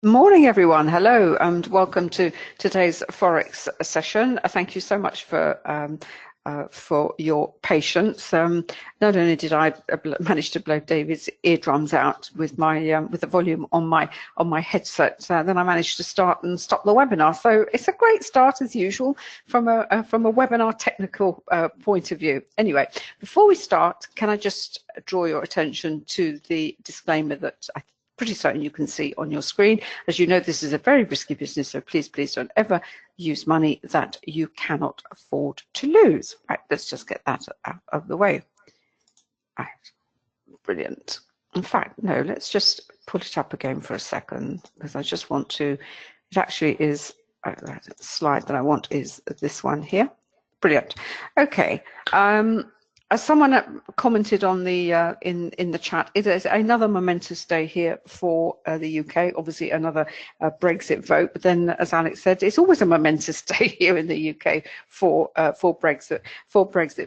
Morning, everyone. Hello, and welcome to today's Forex session. Thank you so much for your patience. Not only did I manage to blow David's eardrums out with my with the volume on my headset, then I managed to start and stop the webinar. So it's a great start as usual from a webinar technical point of view. Anyway, before we start, can I just draw your attention to the disclaimer that I'm pretty certain you can see on your screen. As you know, this is a very risky business, so please don't ever use money that you cannot afford to lose. Right, let's just get that out of the way. Right, brilliant. In fact, no, let's just pull it up again for a second, because I just want to, it actually is, the slide that I want is this one here. Brilliant. Okay. As someone commented on the in the chat, it is another momentous day here for the UK. Obviously, another Brexit vote. But then, as Alex said, it's always a momentous day here in the UK for Brexit.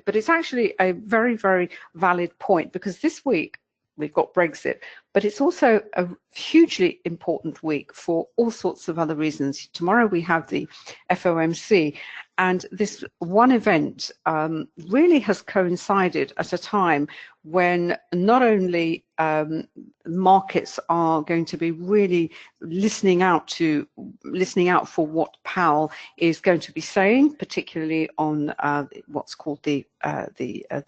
But it's actually a very, very valid point, because this week we've got Brexit, but it's also a hugely important week for all sorts of other reasons. Tomorrow we have the FOMC, and this one event really has coincided at a time when not only markets are going to be really listening out for what Powell is going to be saying, particularly on what's called the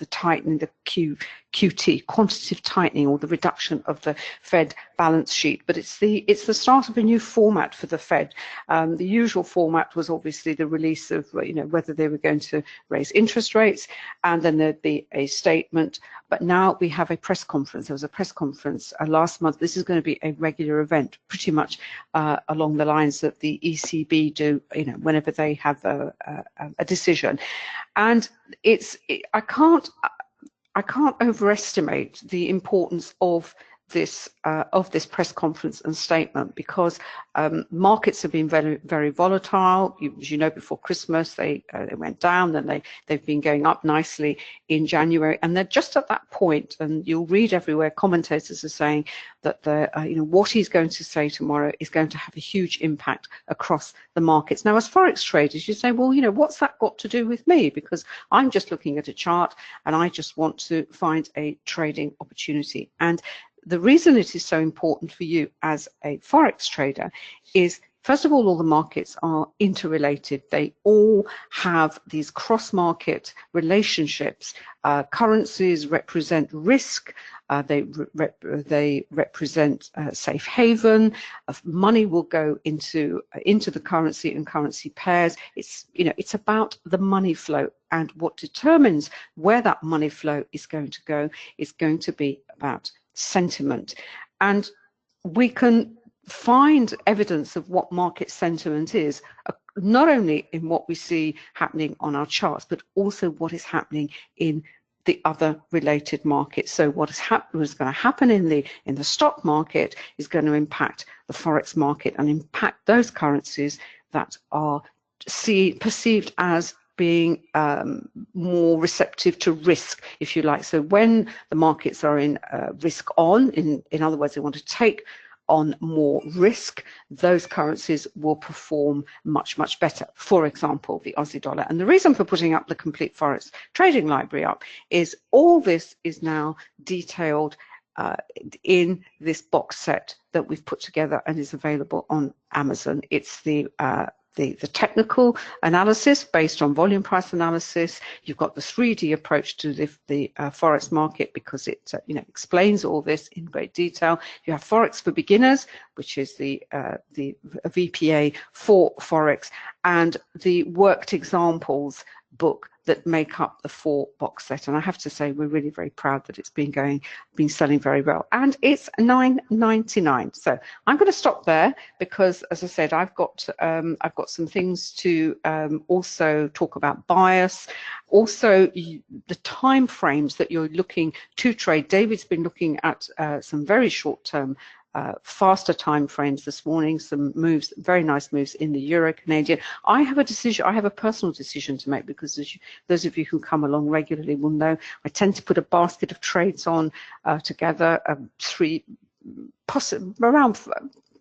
tightening, the QT, quantitative tightening, or the reduction of the Fed balance sheet. But it's the start of a new format for the Fed. The usual format was obviously the release of whether they were going to raise interest rates, and then there'd be a statement. But now we have a press conference. There was a press conference last month. This is going to be a regular event, pretty much along the lines that the ECB do, whenever they have a decision. And I can't overestimate the importance of this press conference and statement, because markets have been very, very volatile. As you know, before Christmas they went down, then they've been going up nicely in January, and they're just at that point. And you'll read everywhere commentators are saying that what he's going to say tomorrow is going to have a huge impact across the markets. Now, as forex traders, you say, well, what's that got to do with me? Because I'm just looking at a chart and I just want to find a trading opportunity. And the reason it is so important for you as a forex trader is, first of all the markets are interrelated. They all have these cross-market relationships. Currencies represent risk. They represent safe haven. Money will go into the currency and currency pairs. It's about the money flow, and what determines where that money flow is going to go is going to be about sentiment. And we can find evidence of what market sentiment is, not only in what we see happening on our charts, but also what is happening in the other related markets. So what is going to happen in the stock market is going to impact the forex market and impact those currencies that are perceived as being more receptive to risk, if you like. So when the markets are in risk on, in other words, they want to take on more risk, those currencies will perform much, much better. For example, the Aussie dollar. And the reason for putting up the complete forex trading library up is all this is now detailed in this box set that we've put together and is available on Amazon. It's the technical analysis based on volume price analysis. You've got the 3D approach to the forex market, because it explains all this in great detail. You have Forex for Beginners, which is the VPA for forex, and the worked examples book that make up the 4-box set. And I have to say, we're really very proud that it's been selling very well, and it's $9.99. So I'm going to stop there, because, as I said, I've got some things to also talk about bias, also the time frames that you're looking to trade. David's been looking at some very short-term faster time frames this morning, some moves, very nice moves in the Euro Canadian. I have a personal decision to make, because those of you who come along regularly will know I tend to put a basket of trades on together, around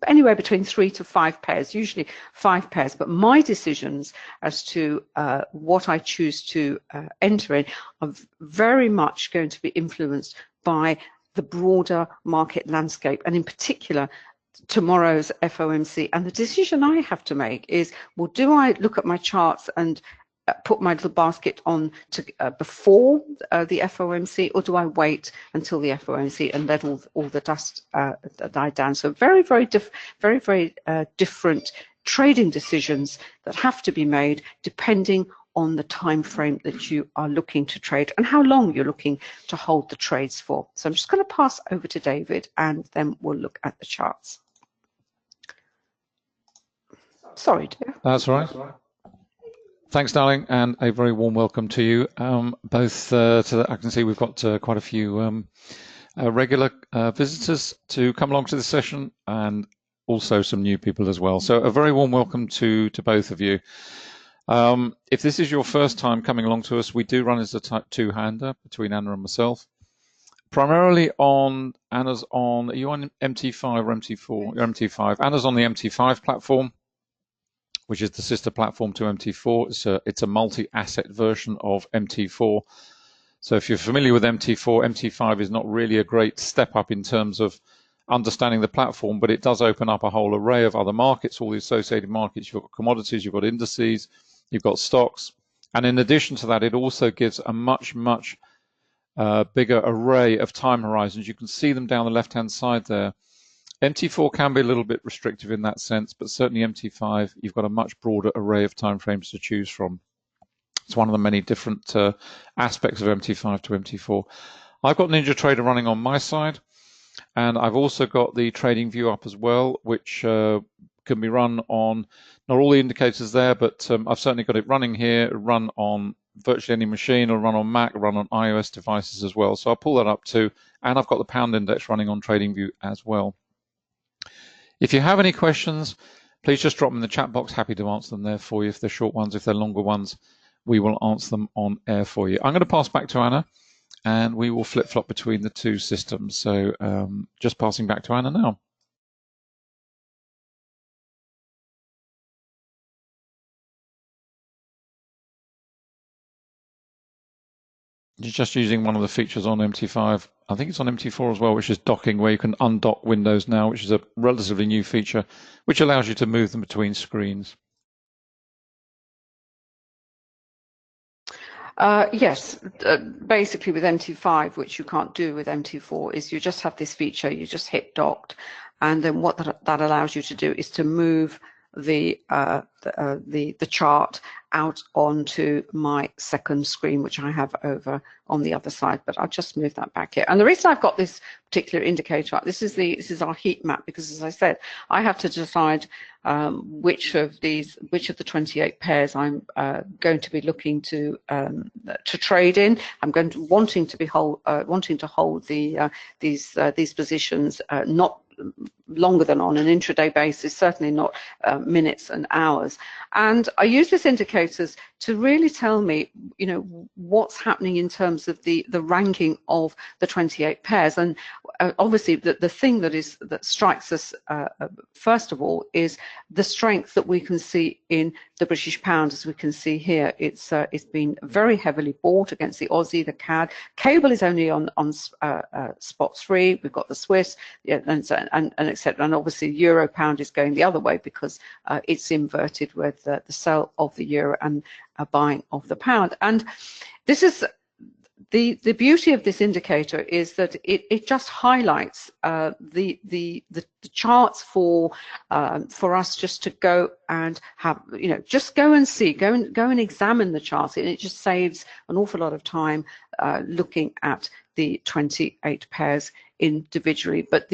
anywhere between 3 to 5 pairs, usually 5 pairs. But my decisions as to what I choose to enter in are very much going to be influenced by the broader market landscape, and in particular tomorrow's FOMC. And the decision I have to make is, well, do I look at my charts and put my little basket on to before the FOMC, or do I wait until the FOMC and let all the dust die down? So very different trading decisions that have to be made depending on the time frame that you are looking to trade and how long you're looking to hold the trades for. So I'm just going to pass over to David, and then we'll look at the charts. Sorry, dear. That's all right. Thanks, darling, and a very warm welcome to you. Both I can see we've got quite a few regular visitors to come along to this session, and also some new people as well. So a very warm welcome to both of you. If this is your first time coming along to us, we do run as a two-hander between Anna and myself. Primarily on Anna's on. Are you on MT5 or MT4? You're MT5. Anna's on the MT5 platform, which is the sister platform to MT4. It's a multi-asset version of MT4. So if you're familiar with MT4, MT5 is not really a great step up in terms of understanding the platform, but it does open up a whole array of other markets, all the associated markets. You've got commodities, you've got indices, you've got stocks. And in addition to that, it also gives a much bigger array of time horizons. You can see them down the left-hand side there. MT4 can be a little bit restrictive in that sense, but certainly MT5, you've got a much broader array of timeframes to choose from. It's one of the many different aspects of MT5 to MT4. I've got NinjaTrader running on my side, and I've also got the TradingView up as well, which can be run on, not all the indicators there, but I've certainly got it running here, run on virtually any machine, or run on Mac, or run on iOS devices as well. So I'll pull that up too, and I've got the pound index running on TradingView as well. If you have any questions, please just drop them in the chat box. Happy to answer them there for you. If they're short ones, if they're longer ones, we will answer them on air for you. I'm going to pass back to Anna, and we will flip-flop between the two systems. So just passing back to Anna now. You're just using one of the features on MT5. I think it's on MT4 as well, which is docking, where you can undock windows now, which is a relatively new feature, which allows you to move them between screens. Yes, basically with MT5, which you can't do with MT4, is you just have this feature, you just hit docked, and then what that allows you to do is to move the chart out onto my second screen, which I have over on the other side, but I'll just move that back here. And the reason I've got this particular indicator up, this is our heat map, because as I said, I have to decide which of the 28 pairs I'm going to be looking to trade in. I'm wanting to hold these positions not longer than on an intraday basis, certainly not minutes and hours. And I use this indicators to really tell me, what's happening in terms of the ranking of the 28 pairs. And obviously the thing that strikes us first of all is the strength that we can see in the British pound. As we can see here, it's been very heavily bought against the Aussie, the CAD. Cable is only on spots free. We've got the Swiss, and etc. And obviously Euro pound is going the other way, because it's inverted with the sell of the euro and buying of the pound. And this is the beauty of this indicator, is that it just highlights the charts for us just to go and have, just go and see, go and examine the charts, and it just saves an awful lot of time looking at the 28 pairs individually. But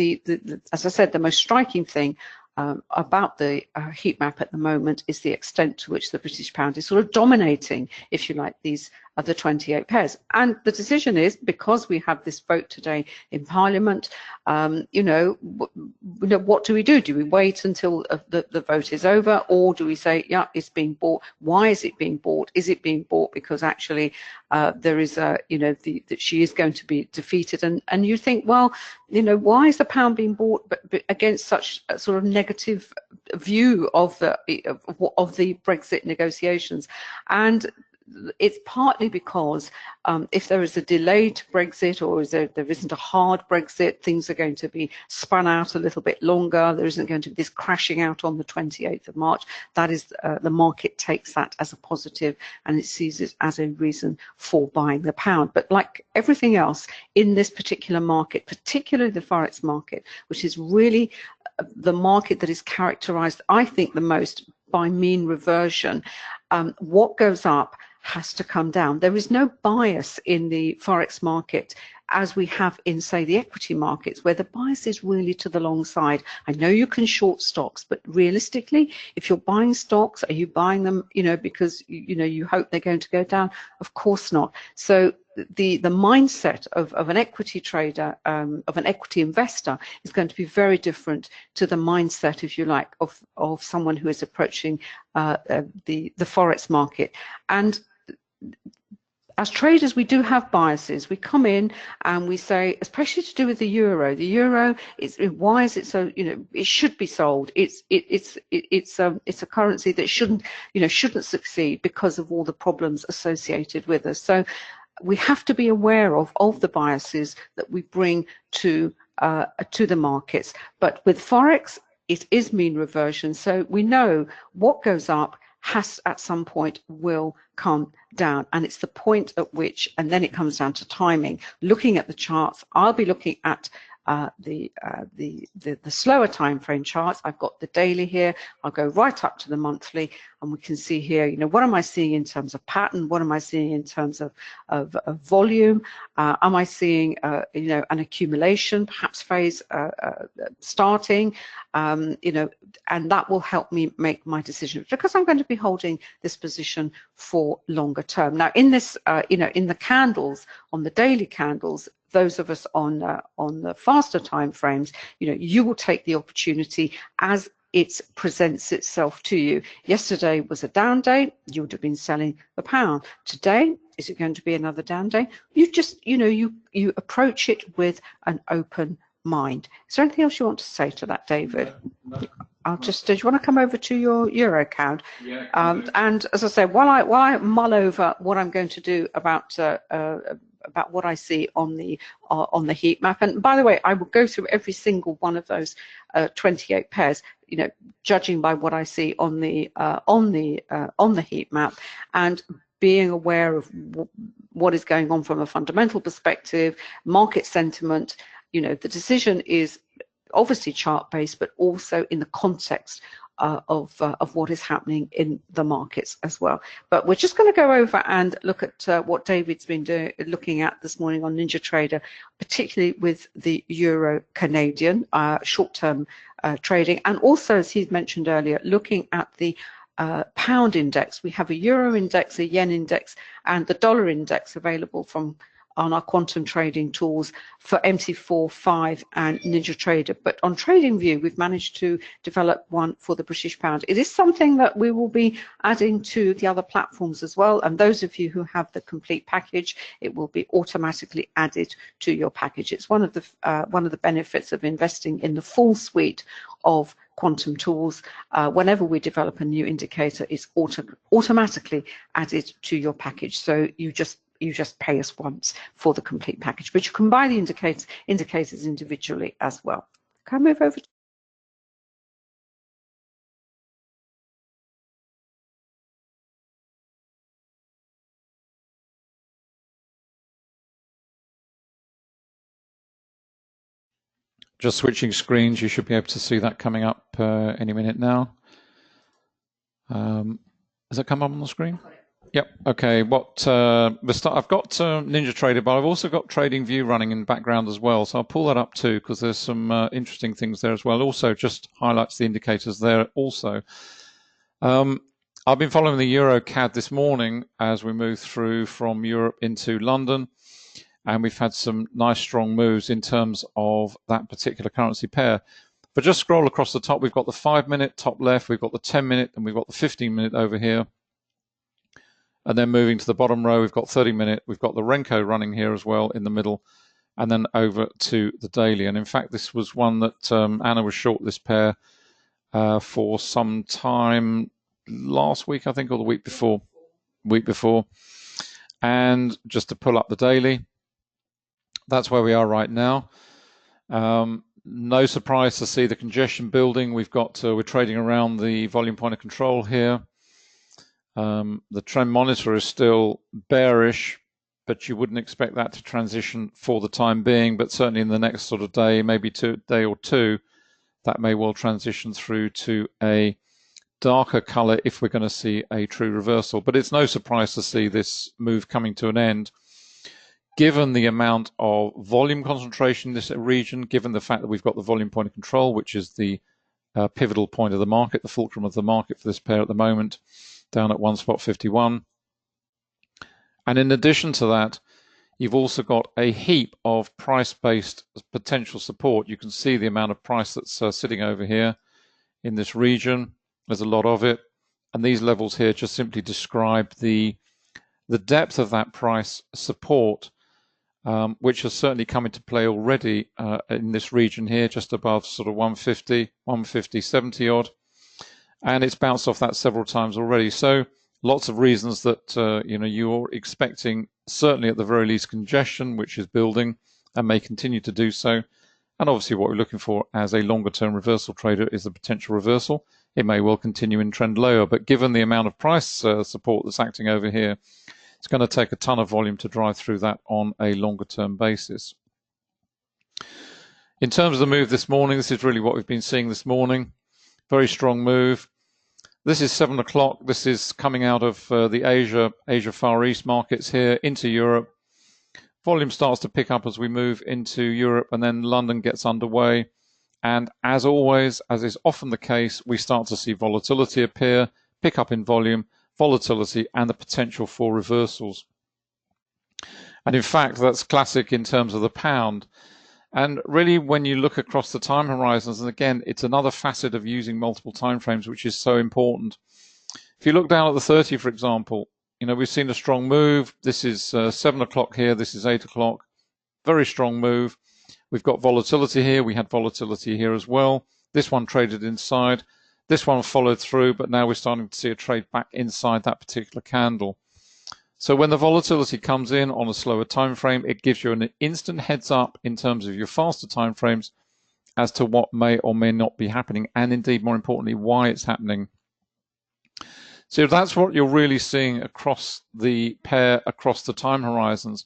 as I said, the most striking thing about the heat map at the moment is the extent to which the British pound is sort of dominating, if you like, these of the 28 pairs. And the decision is, because we have this vote today in Parliament, what do we do? Do we wait until the vote is over, or do we say, yeah, it's being bought? Why is it being bought? Is it being bought because actually there is that she is going to be defeated? And you think, well, why is the pound being bought but against such a sort of negative view of the Brexit negotiations? And it's partly because if there is a delayed Brexit, or there isn't a hard Brexit, things are going to be spun out a little bit longer. There isn't going to be this crashing out on the 28th of March. That is, the market takes that as a positive, and it sees it as a reason for buying the pound. But like everything else in this particular market, particularly the Forex market, which is really the market that is characterized, I think, the most by mean reversion, what goes up has to come down. There is no bias in the Forex market as we have in, say, the equity markets, where the bias is really to the long side. I know you can short stocks, but realistically, if you're buying stocks, are you buying them, because you hope they're going to go down? Of course not. So the mindset of an equity trader, of an equity investor, is going to be very different to the mindset, if you like, of someone who is approaching the Forex market. And as traders, we do have biases. We come in and we say, especially to do with the euro. The euro is, why is it so? It should be sold. It's a currency that shouldn't succeed because of all the problems associated with us. So we have to be aware of the biases that we bring to the markets. But with Forex, it is mean reversion. So we know what goes up has at some point will come down, and it's the point at which, and then it comes down to timing. Looking at the charts, I'll be looking at the slower time frame charts. I've got the daily here. I'll go right up to the monthly, and we can see here, what am I seeing in terms of pattern? What am I seeing in terms of volume? Am I seeing an accumulation perhaps phase starting? And that will help me make my decision, because I'm going to be holding this position for longer term. Now, in this, in the candles, on the daily candles, those of us on the faster time frames, you will take the opportunity as it presents itself to you. Yesterday was a down day, you would have been selling the pound. Today, is it going to be another down day? You just, you approach it with an open mind. Is there anything else you want to say to that, David? No. I'll just, do you want to come over to your Euro CAD? Yeah, and as I say, while I mull over what I'm going to do about what I see on the heat map. And by the way, I will go through every single one of those 28 pairs, judging by what I see on the heat map, and being aware of what is going on from a fundamental perspective, market sentiment. The decision is obviously chart based, but also in the context of what is happening in the markets as well. But we're just going to go over and look at what David's been looking at this morning on NinjaTrader, particularly with the Euro Canadian short-term trading, and also, as he's mentioned earlier, looking at the pound index. We have a euro index, a yen index, and the dollar index available on our quantum trading tools for MT4, 5 and NinjaTrader. But on TradingView, we've managed to develop one for the British pound. It is something that we will be adding to the other platforms as well. And those of you who have the complete package, it will be automatically added to your package. It's one of the benefits of investing in the full suite of quantum tools. Whenever we develop a new indicator, it's automatically added to your package. So you just pay us once for the complete package, but you can buy the indicators individually as well. Can I move over? Just switching screens, you should be able to see that coming up any minute now. Has that come up on the screen? Yep. Okay. I've got NinjaTrader, but I've also got TradingView running in the background as well. So I'll pull that up too, because there's some interesting things there as well. Also, just highlights the indicators there also. I've been following the Euro CAD this morning as we move through from Europe into London, and we've had some nice strong moves in terms of that particular currency pair. But just scroll across the top, we've got the 5-minute top left, we've got the 10-minute, and we've got the 15-minute over here. And then moving to the bottom row, we've got 30-minute, we've got the Renko running here as well in the middle, and then over to the daily. And in fact, this was one that Anna was short this pair for some time last week, I think, or the week before. And just to pull up the daily, that's where we are right now. No surprise to see the congestion building. We're trading around the volume point of control here. The trend monitor is still bearish, but you wouldn't expect that to transition for the time being. But certainly in the next sort of day, maybe day or two, that may well transition through to a darker color if we're going to see a true reversal. But it's no surprise to see this move coming to an end, given the amount of volume concentration in this region, given the fact that we've got the volume point of control, which is the pivotal point of the market, the fulcrum of the market for this pair at the moment, down at 1.51. And in addition to that, you've also got a heap of price-based potential support. You can see the amount of price that's sitting over here in this region. There's a lot of it, and these levels here just simply describe the depth of that price support, which has certainly come into play already in this region here, just above sort of 150, 70 odd, and it's bounced off that several times already. So lots of reasons that you're expecting, certainly at the very least, congestion, which is building and may continue to do so. And obviously what we're looking for as a longer term reversal trader is a potential reversal. It may well continue in trend lower, but given the amount of price support that's acting over here, it's going to take a ton of volume to drive through that on a longer term basis. In terms of the move this morning, this is really what we've been seeing this morning. Very strong move. This is 7 o'clock. This is coming out of the Asia Far East markets here into Europe. Volume starts to pick up as we move into Europe, and then London gets underway. And as always, as is often the case, we start to see volatility appear, pick up in volume, volatility, and the potential for reversals. And in fact, that's classic in terms of the pound. And really, when you look across the time horizons, and again, it's another facet of using multiple time frames, which is so important. If you look down at the 30, for example, we've seen a strong move. This is 7 o'clock here. This is 8 o'clock. Very strong move. We've got volatility here. We had volatility here as well. This one traded inside. This one followed through, but now we're starting to see a trade back inside that particular candle. So when the volatility comes in on a slower time frame, it gives you an instant heads up in terms of your faster time frames as to what may or may not be happening, and indeed, more importantly, why it's happening. So that's what you're really seeing across the pair, across the time horizons.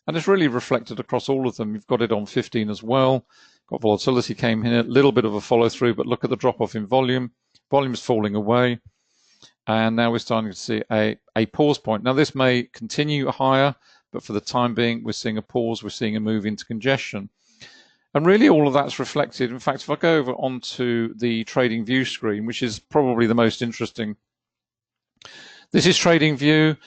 And it's really reflected across all of them. You've got it on 15 as well. Got volatility came in, a little bit of a follow through, but look at the drop off in volume. Volume's falling away. And now we're starting to see a pause point. Now this may continue higher, but for the time being, we're seeing a pause. We're seeing a move into congestion. And really all of that's reflected. In fact, if I go over onto the TradingView screen, which is probably the most interesting, this is TradingView.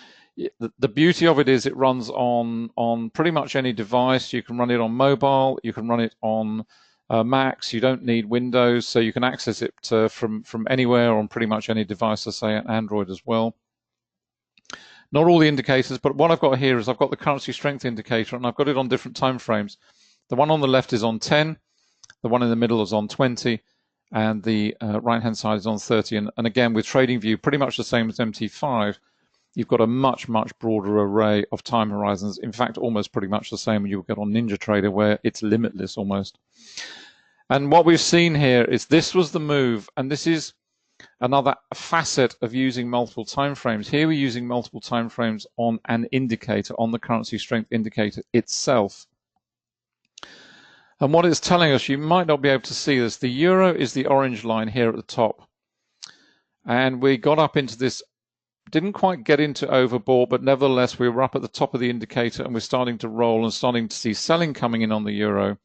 The beauty of it is it runs on pretty much any device. You can run it on mobile, you can run it on Macs. You don't need Windows, so you can access it from anywhere on pretty much any device, I say, Android as well. Not all the indicators, but what I've got here is I've got the currency strength indicator, and I've got it on different time frames. The one on the left is on 10, the one in the middle is on 20, and the right-hand side is on 30. And again, with TradingView, pretty much the same as MT5, you've got a much, much broader array of time horizons. In fact, almost pretty much the same you'll get on NinjaTrader, where it's limitless almost. And what we've seen here is this was the move, and this is another facet of using multiple time frames. Here we're using multiple time frames on an indicator, on the currency strength indicator itself. And what it's telling us, you might not be able to see this, the euro is the orange line here at the top. And we got up into this, didn't quite get into overbought, but nevertheless we were up at the top of the indicator, and we're starting to roll and starting to see selling coming in on the euro.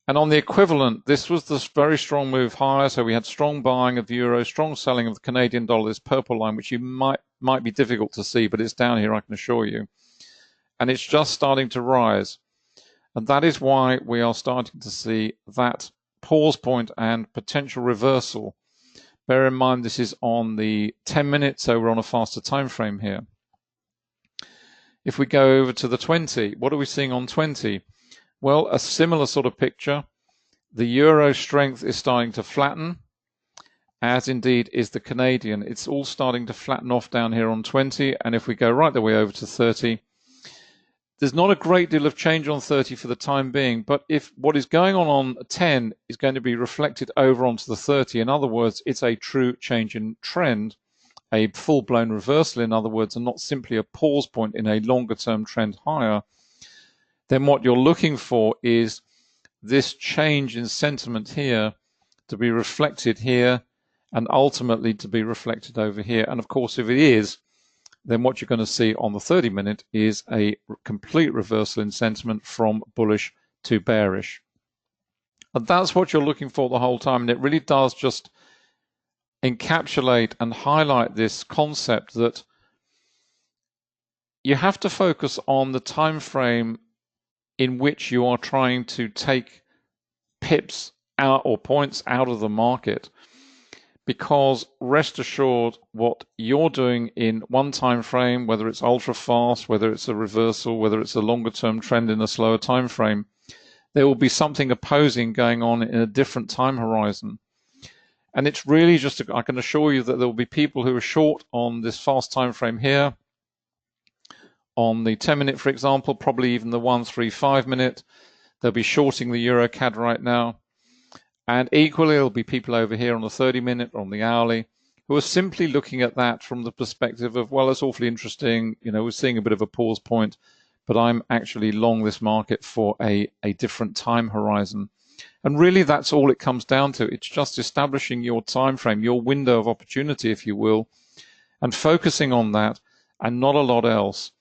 And on the equivalent, this was this very strong move higher. So we had strong buying of euro, strong selling of the Canadian dollar, this purple line, which you might be difficult to see, but it's down here, I can assure you. And it's just starting to rise. And that is why we are starting to see that pause point and potential reversal. Bear in mind, this is on the 10 minutes, so we're on a faster time frame here. If we go over to the 20, what are we seeing on 20? Well, a similar sort of picture. The euro strength is starting to flatten, as indeed is the Canadian. It's all starting to flatten off down here on 20. And if we go right the way over to 30, there's not a great deal of change on 30 for the time being, but if what is going on 10 is going to be reflected over onto the 30, in other words, it's a true change in trend, a full-blown reversal, in other words, and not simply a pause point in a longer-term trend higher, then what you're looking for is this change in sentiment here to be reflected here and ultimately to be reflected over here. And of course, if it is, then what you're going to see on the 30-minute is a complete reversal in sentiment from bullish to bearish. And that's what you're looking for the whole time. And it really does just encapsulate and highlight this concept that you have to focus on the time frame in which you are trying to take pips out or points out of the market. Because rest assured, what you're doing in one time frame, whether it's ultra fast, whether it's a reversal, whether it's a longer term trend in a slower time frame, there will be something opposing going on in a different time horizon. And it's really just, I can assure you that there will be people who are short on this fast time frame here, on the 10-minute, for example, probably even the 135-minute. They'll be shorting the Euro CAD right now. And equally, there'll be people over here on the 30-minute, on the hourly, who are simply looking at that from the perspective of, well, it's awfully interesting. You know, we're seeing a bit of a pause point, but I'm actually long this market for a different time horizon. And really, that's all it comes down to. It's just establishing your time frame, your window of opportunity, if you will, and focusing on that and not a lot else.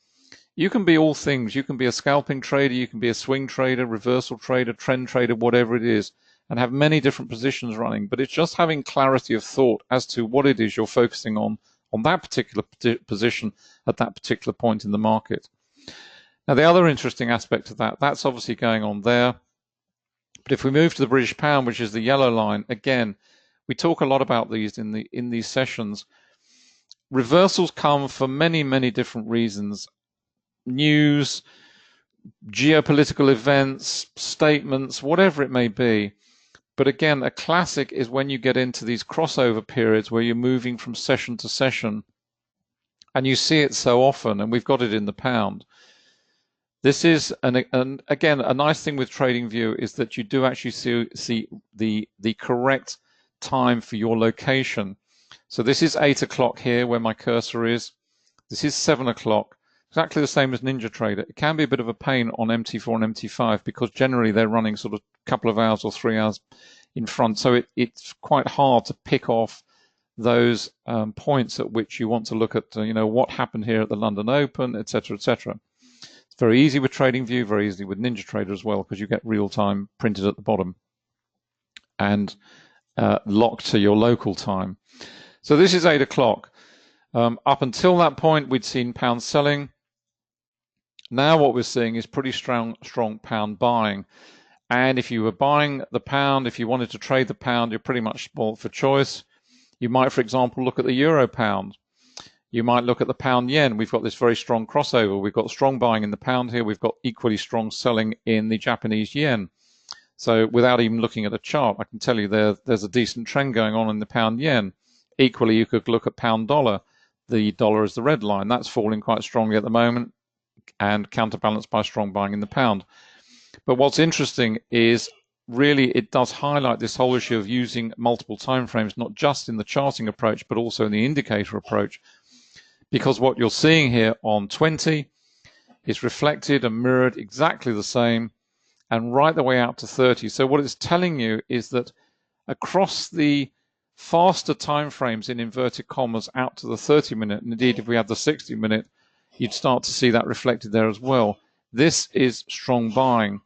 You can be all things. You can be a scalping trader, you can be a swing trader, reversal trader, trend trader, whatever it is, and have many different positions running, but it's just having clarity of thought as to what it is you're focusing on that particular position at that particular point in the market. Now, the other interesting aspect of that, that's obviously going on there. But if we move to the British pound, which is the yellow line, again, we talk a lot about these in these sessions. Reversals come for many, many different reasons. News, geopolitical events, statements, whatever it may be. But again, a classic is when you get into these crossover periods where you're moving from session to session, and you see it so often, and we've got it in the pound. This is, and again, a nice thing with TradingView is that you do actually see the correct time for your location. So this is 8 o'clock here where my cursor is. This is 7 o'clock. Exactly the same as NinjaTrader. It can be a bit of a pain on MT4 and MT5 because generally they're running sort of a couple of hours or 3 hours in front. So it's quite hard to pick off those points at which you want to look at, what happened here at the London Open, etc., etc. It's very easy with TradingView, very easy with NinjaTrader as well because you get real time printed at the bottom and locked to your local time. So this is 8 o'clock. Up until that point, we'd seen pound selling. Now what we're seeing is pretty strong pound buying. And if you were buying the pound, if you wanted to trade the pound, you're pretty much spoiled for choice. You might, for example, look at the euro pound. You might look at the pound yen. We've got this very strong crossover. We've got strong buying in the pound here. We've got equally strong selling in the Japanese yen. So without even looking at a chart, I can tell you there's a decent trend going on in the pound yen. Equally, you could look at pound dollar. The dollar is the red line. That's falling quite strongly at the moment and counterbalanced by strong buying in the pound. But what's interesting is really it does highlight this whole issue of using multiple timeframes, not just in the charting approach, but also in the indicator approach. Because what you're seeing here on 20 is reflected and mirrored exactly the same and right the way out to 30. So what it's telling you is that across the faster timeframes in inverted commas out to the 30-minute, and indeed if we have the 60-minute, you'd start to see that reflected there as well. This is strong buying.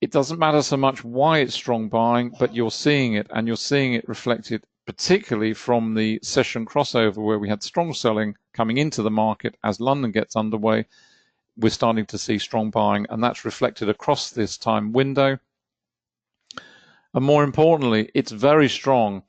it doesn't matter so much why it's strong buying, but you're seeing it, and you're seeing it reflected particularly from the session crossover where we had strong selling coming into the market. As London gets underway, we're starting to see strong buying, and that's reflected across this time window. And more importantly, it's very strong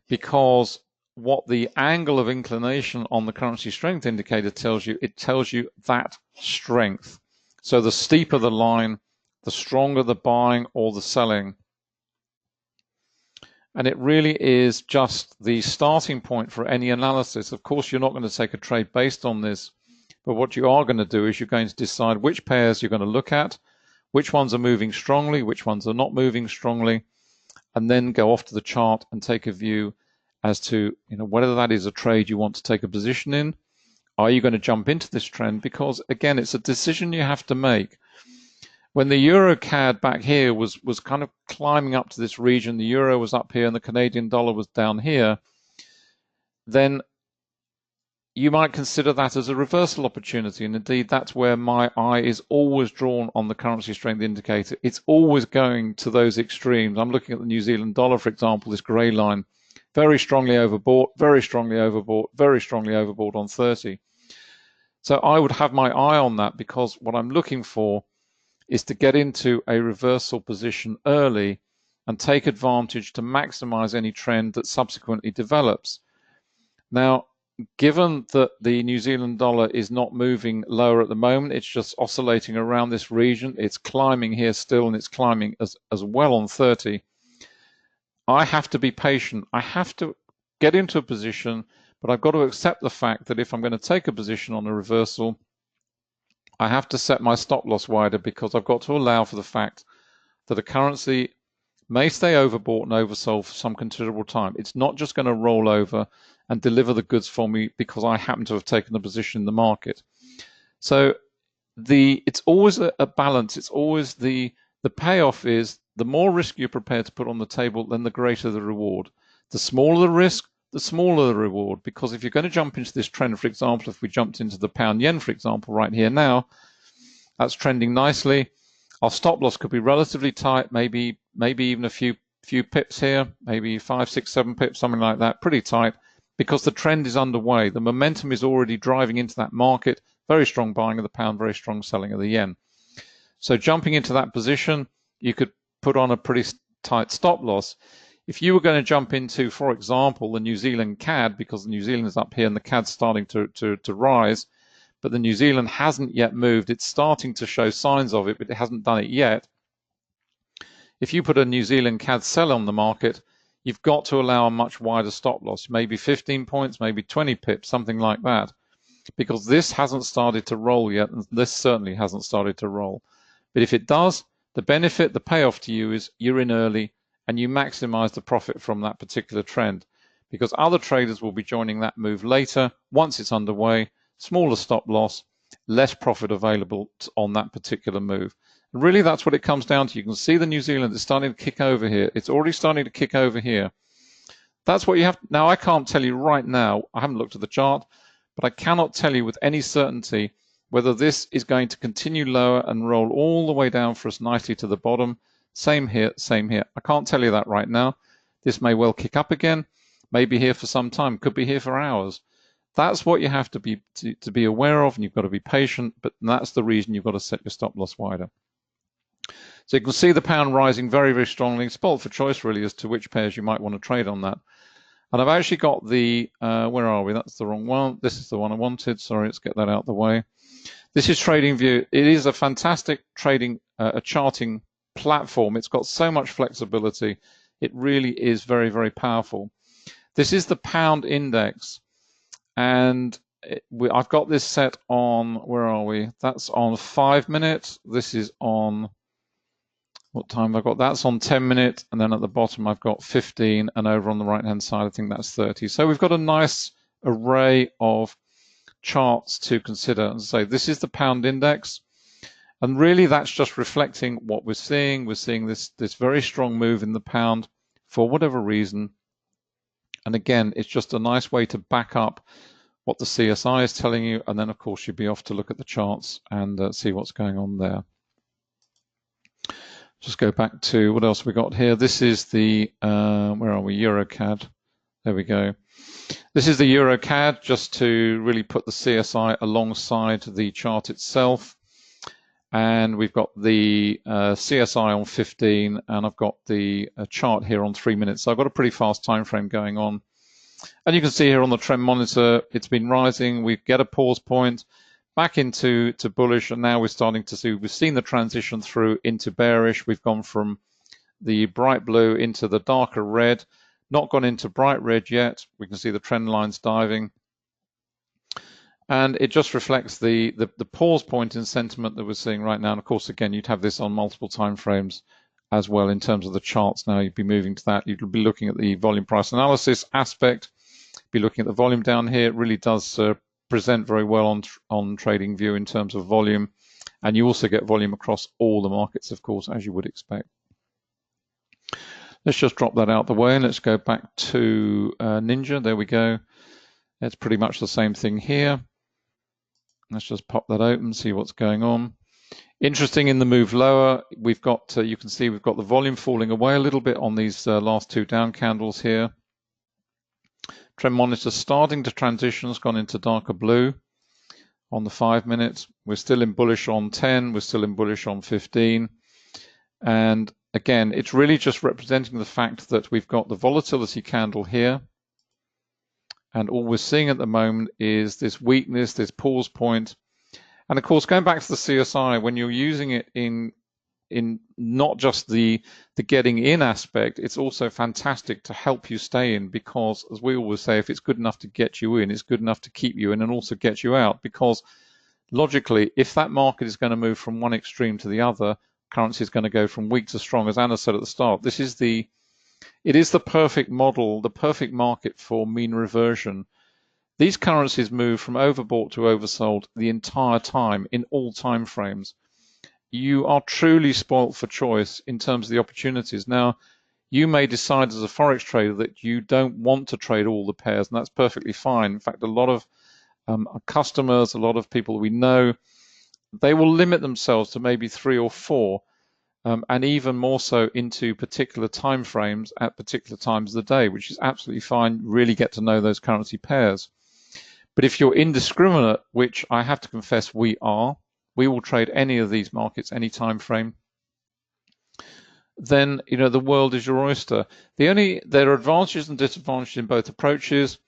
because what the angle of inclination on the currency strength indicator tells you, it tells you that strength. So the steeper the line, the stronger the buying or the selling. And it really is just the starting point for any analysis. Of course, you're not going to take a trade based on this, but what you are going to do is you're going to decide which pairs you're going to look at, which ones are moving strongly, which ones are not moving strongly, and then go off to the chart and take a view as to, whether that is a trade you want to take a position in. Are you going to jump into this trend? Because again, it's a decision you have to make. When the Euro CAD back here was kind of climbing up to this region, the euro was up here and the Canadian dollar was down here, then you might consider that as a reversal opportunity. And indeed, that's where my eye is always drawn on the currency strength indicator. It's always going to those extremes. I'm looking at the New Zealand dollar, for example, this grey line, very strongly overbought, very strongly overbought, very strongly overbought on 30. So I would have my eye on that, because what I'm looking for is to get into a reversal position early and take advantage to maximize any trend that subsequently develops. Now, given that the New Zealand dollar is not moving lower at the moment, it's just oscillating around this region. It's climbing here still, and it's climbing as well on 30. I have to be patient. I have to get into a position, but I've got to accept the fact that if I'm going to take a position on a reversal, I have to set my stop loss wider, because I've got to allow for the fact that a currency may stay overbought and oversold for some considerable time. It's not just going to roll over and deliver the goods for me because I happen to have taken a position in the market. So it's always a balance. It's always the payoff is the more risk you're prepared to put on the table, then the greater the reward. The smaller the risk, the smaller the reward. Because if you're going to jump into this trend, for example, if we jumped into the pound yen, for example, right here now, that's trending nicely. Our stop loss could be relatively tight, maybe even a few pips here, maybe 5, 6, 7 pips, something like that, pretty tight, because the trend is underway. The momentum is already driving into that market. Very strong buying of the pound, very strong selling of the yen. So jumping into that position, you could put on a pretty tight stop loss. If you were going to jump into, for example, the New Zealand CAD, because the New Zealand is up here and the CAD's starting to rise, but the New Zealand hasn't yet moved. It's starting to show signs of it, but it hasn't done it yet. If you put a New Zealand CAD sell on the market, you've got to allow a much wider stop loss, maybe 15 points, maybe 20 pips, something like that, because this hasn't started to roll yet, and this certainly hasn't started to roll. But if it does, the benefit, the payoff to you is you're in early and you maximize the profit from that particular trend, because other traders will be joining that move later once it's underway. Smaller stop loss, less profit available on that particular move. And really, that's what it comes down to. You can see the New Zealand is starting to kick over here. It's already starting to kick over here. That's what you have. Now, I can't tell you right now, I haven't looked at the chart, but I cannot tell you with any certainty whether this is going to continue lower and roll all the way down for us nicely to the bottom. Same here, same here. I can't tell you that right now. This may well kick up again, may be here for some time, could be here for hours. That's what you have to be aware of, and you've got to be patient, but that's the reason you've got to set your stop loss wider. So you can see the pound rising very, very strongly. Spot for choice, really, as to which pairs you might want to trade on that. And I've actually got the, where are we? That's the wrong one. This is the one I wanted. Sorry, let's get that out of the way. This is TradingView. It is a fantastic trading, a charting platform. It's got so much flexibility. It really is very, very powerful. This is the pound index. And I've got this set on, where are we? That's on 5 minutes. This is on, what time have I got? That's on 10 minutes. And then at the bottom, I've got 15. And over on the right-hand side, I think that's 30. So we've got a nice array of charts to consider. And say, this is the pound index. And really, that's just reflecting what we're seeing. We're seeing this very strong move in the pound for whatever reason. And again, it's just a nice way to back up what the CSI is telling you. And then, of course, you'd be off to look at the charts and see what's going on there. Just go back to what else we got here. This is the, where are we, Euro CAD. There we go. This is the Euro CAD, just to really put the CSI alongside the chart itself. And we've got the CSI on 15, and I've got the chart here on 3 minutes. So I've got a pretty fast time frame going on. And you can see here on the trend monitor, it's been rising. We get a pause point back into bullish, and now we're starting to see, we've seen the transition through into bearish. We've gone from the bright blue into the darker red, not gone into bright red yet. We can see the trend lines diving. And it just reflects the pause point in sentiment that we're seeing right now. And of course, again, you'd have this on multiple time frames as well in terms of the charts. Now you'd be moving to that. You'd be looking at the volume price analysis aspect, be looking at the volume down here. It really does present very well on TradingView in terms of volume. And you also get volume across all the markets, of course, as you would expect. Let's just drop that out the way and let's go back to Ninja. There we go. It's pretty much the same thing here. Let's just pop that open, see what's going on. Interesting, in the move lower, we've got, you can see we've got the volume falling away a little bit on these last two down candles here. Trend monitor starting to transition, has gone into darker blue on the 5 minutes. We're still in bullish on 10, we're still in bullish on 15. And again, it's really just representing the fact that we've got the volatility candle here. And all we're seeing at the moment is this weakness, this pause point. And of course, going back to the CSI, when you're using it in not just the getting in aspect, it's also fantastic to help you stay in, because as we always say, if it's good enough to get you in, it's good enough to keep you in and also get you out. Because logically, if that market is going to move from one extreme to the other, currency is going to go from weak to strong, as Anna said at the start. It is the perfect model, the perfect market for mean reversion. These currencies move from overbought to oversold the entire time in all time frames. You are truly spoilt for choice in terms of the opportunities. Now, you may decide as a forex trader that you don't want to trade all the pairs, and that's perfectly fine. In fact, a lot of customers, a lot of people we know, they will limit themselves to maybe 3 or 4. And even more so into particular time frames at particular times of the day, which is absolutely fine. Really get to know those currency pairs. But if you're indiscriminate, which I have to confess we are, we will trade any of these markets, any time frame, then the world is your oyster. There are advantages and disadvantages in both approaches.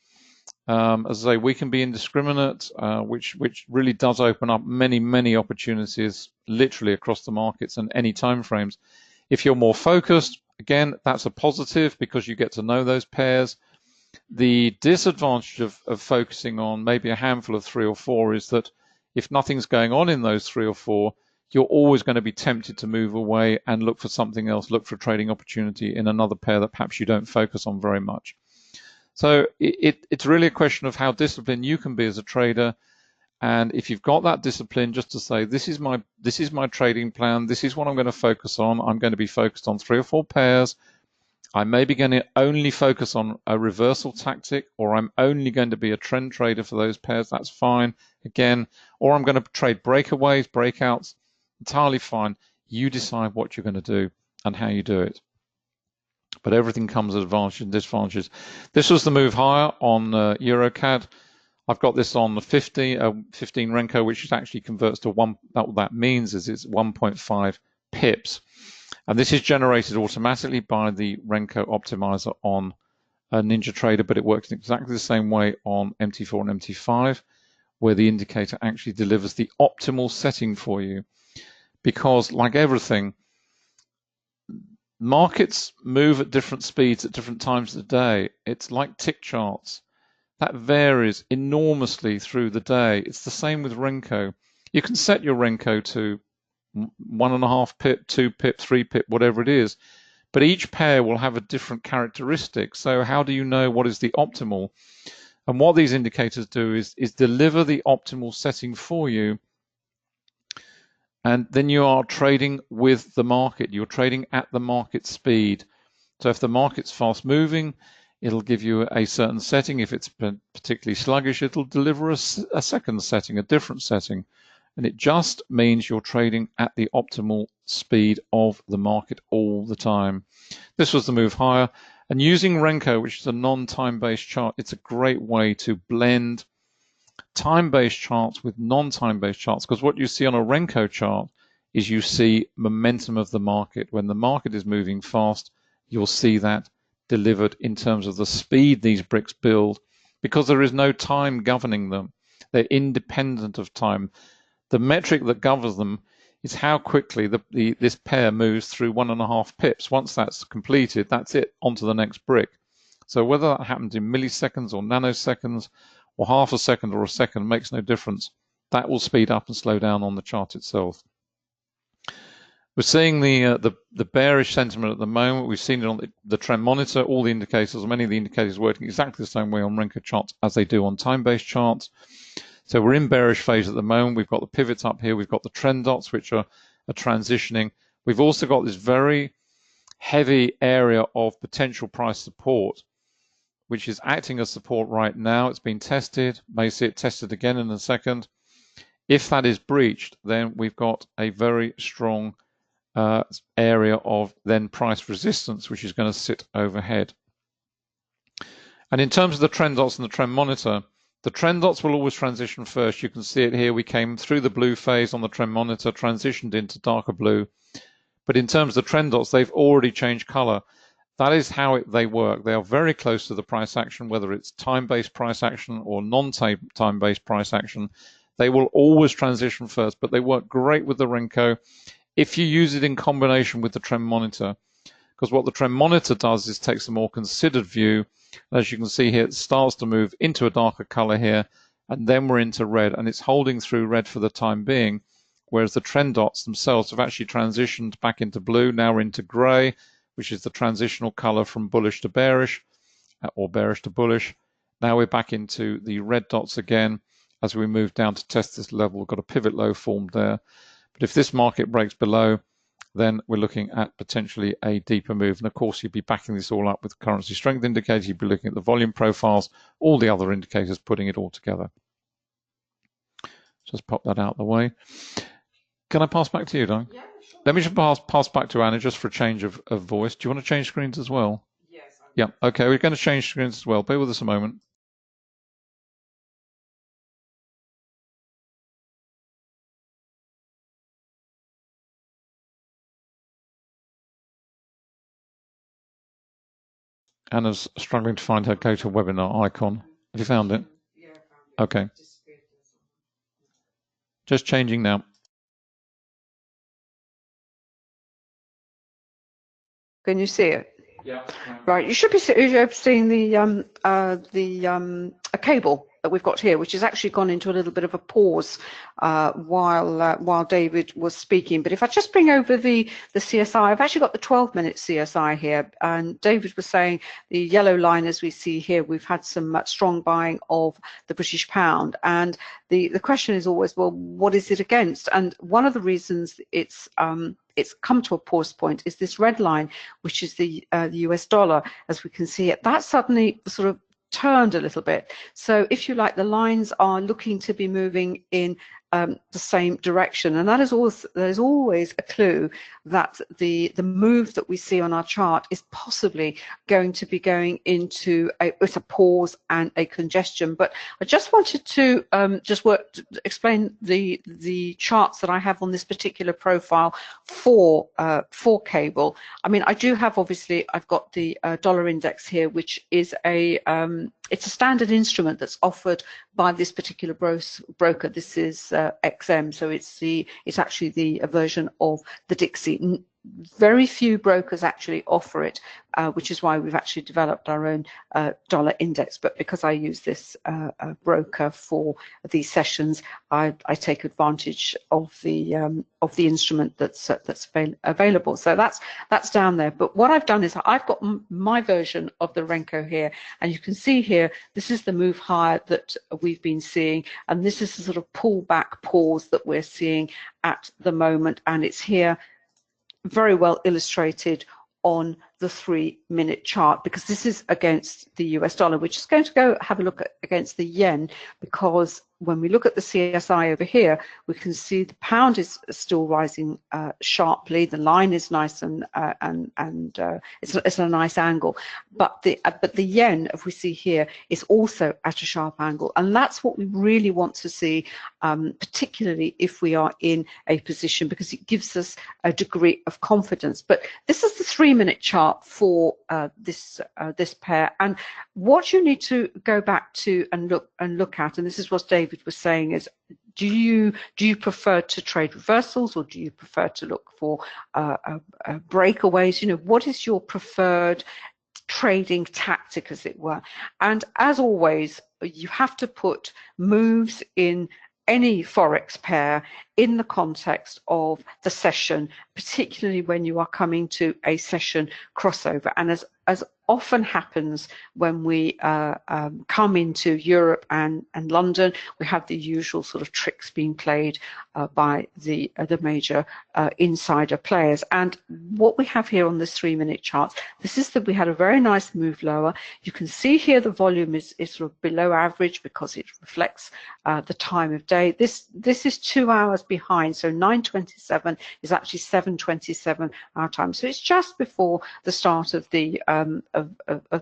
As I say, we can be indiscriminate, which really does open up many opportunities literally across the markets and any time frames. If you're more focused, again, that's a positive because you get to know those pairs. The disadvantage of focusing on maybe a handful of 3 or 4 is that if nothing's going on in those 3 or 4, you're always going to be tempted to move away and look for something else, look for a trading opportunity in another pair that perhaps you don't focus on very much. So it's really a question of how disciplined you can be as a trader. And if you've got that discipline, just to say, this is my trading plan, this is what I'm going to focus on. I'm going to be focused on 3 or 4 pairs. I may be going to only focus on a reversal tactic, or I'm only going to be a trend trader for those pairs. That's fine. Again, or I'm going to trade breakaways, breakouts. Entirely fine. You decide what you're going to do and how you do it. But everything comes with advantages and disadvantages. This was the move higher on Euro CAD. I've got this on the 15 Renko, which actually converts to 1. What that means is it's 1.5 pips. And this is generated automatically by the Renko optimizer on a NinjaTrader, but it works in exactly the same way on MT4 and MT5, where the indicator actually delivers the optimal setting for you. Because like everything, markets move at different speeds at different times of the day. It's like tick charts. That varies enormously through the day. It's the same with Renko. You can set your Renko to 1.5 pip, 2 pip, 3 pip, whatever it is, but each pair will have a different characteristic. So how do you know what is the optimal? And what these indicators do is deliver the optimal setting for you. And then you are trading with the market. You're trading at the market speed. So if the market's fast moving, it'll give you a certain setting. If it's particularly sluggish, it'll deliver a second setting, a different setting. And it just means you're trading at the optimal speed of the market all the time. This was the move higher. And using Renko, which is a non-time-based chart, it's a great way to blend time-based charts with non-time-based charts, because what you see on a Renko chart is you see momentum of the market. When the market is moving fast, you'll see that delivered in terms of the speed these bricks build, because there is no time governing them. They're independent of time. The metric that governs them is how quickly this pair moves through 1.5 pips. Once that's completed, that's it, onto the next brick. So whether that happens in milliseconds or nanoseconds or half a second or a second makes no difference. That will speed up and slow down on the chart itself. We're seeing the bearish sentiment at the moment. We've seen it on the trend monitor, all the indicators, many of the indicators working exactly the same way on Renko charts as they do on time-based charts. So we're in bearish phase at the moment. We've got the pivots up here. We've got the trend dots, which are transitioning. We've also got this very heavy area of potential price support, which is acting as support right now. It's been tested. May see it tested again in a second. If that is breached, then we've got a very strong area of then price resistance, which is going to sit overhead. And in terms of the trend dots and the trend monitor, the trend dots will always transition first. You can see it here. We came through the blue phase on the trend monitor, transitioned into darker blue. But in terms of the trend dots, they've already changed color. That is how they work. They are very close to the price action, whether it's time-based price action or non-time-based price action. They will always transition first, but they work great with the Renko if you use it in combination with the trend monitor. Because what the trend monitor does is takes a more considered view. As you can see here, it starts to move into a darker color here, and then we're into red, and it's holding through red for the time being, whereas the trend dots themselves have actually transitioned back into blue. Now we're into gray, which is the transitional color from bullish to bearish, or bearish to bullish. Now we're back into the red dots again as we move down to test this level. We've got a pivot low formed there. But if this market breaks below, then we're looking at potentially a deeper move. And of course, you'd be backing this all up with currency strength indicators. You'd be looking at the volume profiles, all the other indicators, putting it all together. Just pop that out of the way. Can I pass back to you, Don? Yeah, sure. Let me just pass back to Anna just for a change of voice. Do you want to change screens as well? Yes. Yeah, okay, we're going to change screens as well. Bear with us a moment. Anna's struggling to find her GoToWebinar icon. Have you found it? Yeah, I found it. Okay. Just changing now. Can you see it? Yeah. Right. You should be seeing a cable that we've got here, which has actually gone into a little bit of a pause while David was speaking. But if I just bring over the CSI, I've actually got the 12-minute CSI here, and David was saying the yellow line, as we see here, we've had some strong buying of the British pound, and the question is always, well, what is it against? And one of the reasons it's come to a pause point is this red line, which is the US dollar. As we can see it, that suddenly sort of turned a little bit. So if you like, the lines are looking to be moving in the same direction, and that is also, there's always a clue that the move that we see on our chart is possibly going to be going into a pause and a congestion. But I just wanted to explain the charts that I have on this particular profile for cable. I mean, I do have, obviously, I've got the dollar index here, which is it's a standard instrument that's offered by this particular broker. This is XM, so it's actually the version of the Dixie. Very few brokers actually offer it, which is why we've actually developed our own dollar index. But because I use this broker for these sessions, I take advantage of the instrument that's available. So that's down there. But what I've done is I've got my version of the Renko here, and you can see here this is the move higher that we've been seeing, and this is the sort of pullback pause that we're seeing at the moment, and it's here very well illustrated on the 3-minute chart, because this is against the US dollar. We're just going to go have a look at against the yen, because when we look at the CSI over here, we can see the pound is still rising sharply. The line is nice and it's a nice angle, but the yen, if we see here, is also at a sharp angle, and that's what we really want to see, particularly if we are in a position, because it gives us a degree of confidence. But this is the 3-minute chart for this pair, and what you need to go back to and look at, and this is what David was saying, is do you prefer to trade reversals, or do you prefer to look for breakaways? You know, what is your preferred trading tactic, as it were? And as always, you have to put moves in any forex pair in the context of the session, particularly when you are coming to a session crossover. And as often happens when we come into Europe and London, we have the usual sort of tricks being played by the major insider players. And what we have here on this 3-minute chart, this is that we had a very nice move lower. You can see here the volume is sort of below average because it reflects the time of day. This is 2 hours behind, so 9:27 is actually 7:27 our time. So it's just before the start of the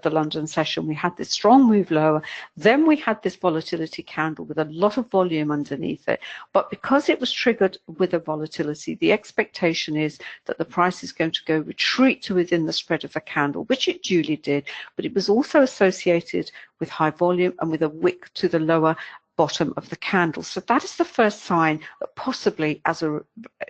London session. We had this strong move lower, then we had this volatility candle with a lot of volume underneath it. But because it was triggered with a volatility, the expectation is that the price is going to go retreat to within the spread of the candle, which it duly did, but it was also associated with high volume and with a wick to the lower bottom of the candle. So that is the first sign that possibly,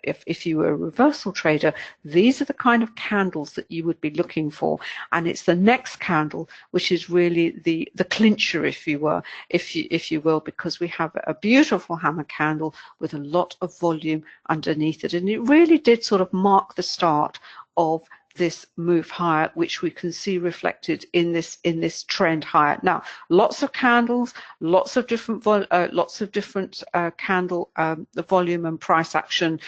if you were a reversal trader, these are the kind of candles that you would be looking for. And it's the next candle which is really the clincher, if you will, because we have a beautiful hammer candle with a lot of volume underneath it, and it really did sort of mark the start of this move higher, which we can see reflected in this trend higher. Now, lots of candles, lots of different candle the volume and price action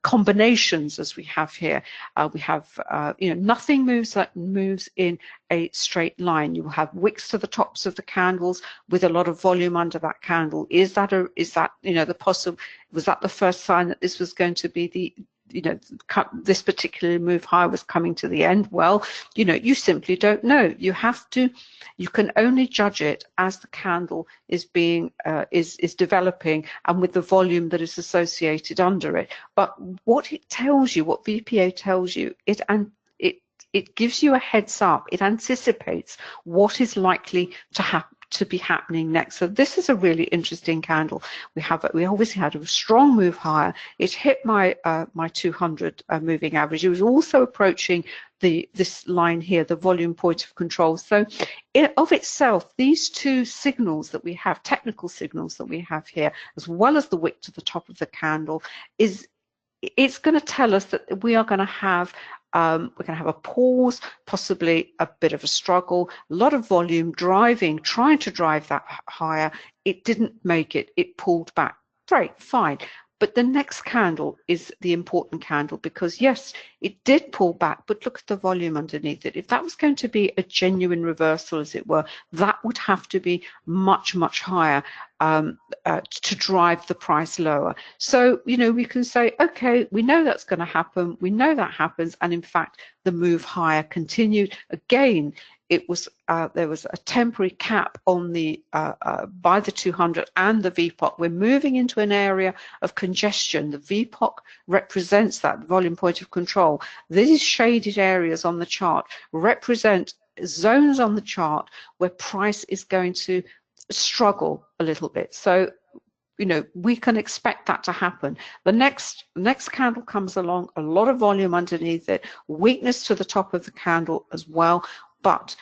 combinations as we have here. We have nothing moves in a straight line. You will have wicks to the tops of the candles with a lot of volume under that candle. Was that the first sign that this was going to be this particular move higher was coming to the end? Well, you simply don't know. You can only judge it as the candle is being is developing and with the volume that is associated under it. But what it tells you, what VPA tells you, it gives you a heads up. It anticipates what is likely to be happening next. So this is a really interesting candle. We obviously had a strong move higher. It hit my 200 moving average. It was also approaching this line here, the volume point of control. So of itself, these two signals that we have, technical signals that we have here, as well as the wick to the top of the candle, it's going to tell us that we are going to have we're going to have a pause, possibly a bit of a struggle, a lot of volume trying to drive that higher. It didn't make it. It pulled back. Great, fine. But the next candle is the important candle, because yes, it did pull back, but look at the volume underneath it. If that was going to be a genuine reversal, as it were, that would have to be much, much higher to drive the price lower. So, we can say, okay, we know that's going to happen. We know that happens. And in fact, the move higher continued. Again, there was a temporary cap on the by the 200 and the VPOC. We're moving into an area of congestion. The VPOC represents that volume point of control. These shaded areas on the chart represent zones on the chart where price is going to struggle a little bit. So we can expect that to happen. The next candle comes along, a lot of volume underneath it, weakness to the top of the candle as well, but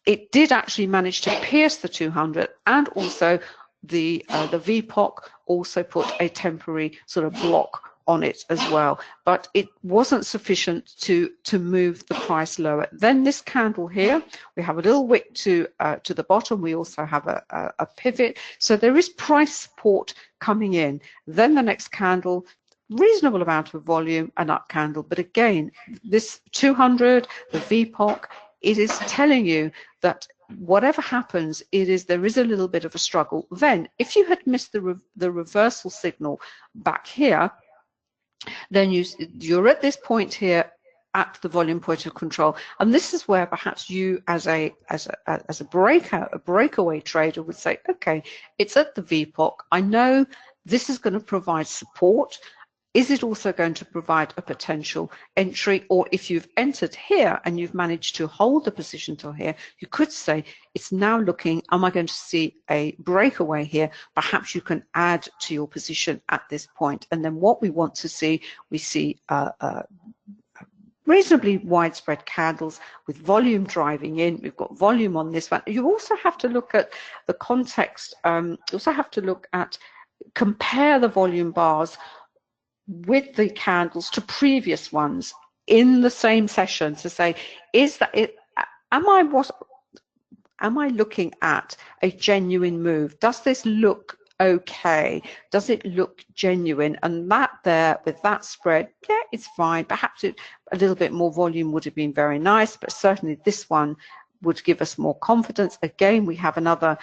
it did actually manage to pierce the 200, and also the VPOC also put a temporary sort of block on it as well, but it wasn't sufficient to move the price lower. Then this candle here, we have a little wick to the bottom. We also have a pivot, so there is price support coming in. Then the next candle, reasonable amount of volume, an up candle, but again, this 200, the VPOC, it is telling you that whatever happens, there is a little bit of a struggle. Then, if you had missed the reversal signal back here, then you're at this point here at the volume point of control, and this is where perhaps you, as a breakaway trader, would say, okay, it's at the VPOC. I know this is going to provide support. Is it also going to provide a potential entry? Or if you've entered here and you've managed to hold the position till here, you could say it's now looking, am I going to see a breakaway here? Perhaps you can add to your position at this point. And then what we want to see, we see reasonably widespread candles with volume driving in. We've got volume on this one. You also have to look at the context. You also have to look at, compare the volume bars with the candles to previous ones in the same session to say, is that it? Am I looking at a genuine move? Does this look okay? Does it look genuine? And that there with that spread, yeah, it's fine. Perhaps a little bit more volume would have been very nice, but certainly this one would give us more confidence. Again, we have another